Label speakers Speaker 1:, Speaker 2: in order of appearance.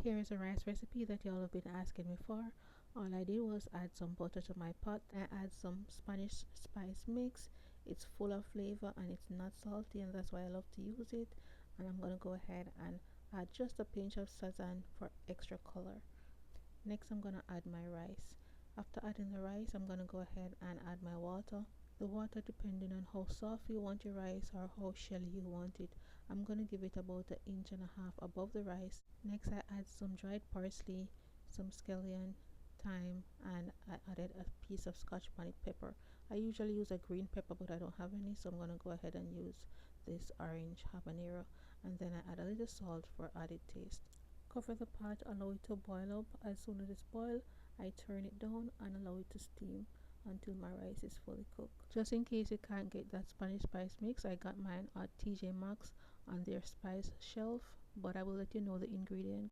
Speaker 1: Here is a rice recipe that y'all have been asking me for. All I did was add some butter to my pot. I add some Spanish spice mix. It's full of flavor and it's not salty, and that's why I love to use it. And I'm gonna go ahead and add just a pinch of sazon for extra color. Next I'm gonna add my rice. After adding the rice, I'm gonna go ahead and add my water. The water depending on how soft you want your rice or how shelly you want it. I'm gonna give it about an inch and a half above the rice. Next I add some dried parsley, some scallion, thyme, and I added a piece of scotch bonnet pepper. I usually use a green pepper, but I don't have any, so I'm gonna go ahead and use this orange habanero, and then I add a little salt for added taste. Cover the pot, allow it to boil up. As soon as it's boiled, I turn it down and allow it to steam until my rice is fully cooked. Just in case you can't get that Spanish spice mix, I got mine at TJ Maxx on their spice shelf, but I will let you know the ingredient.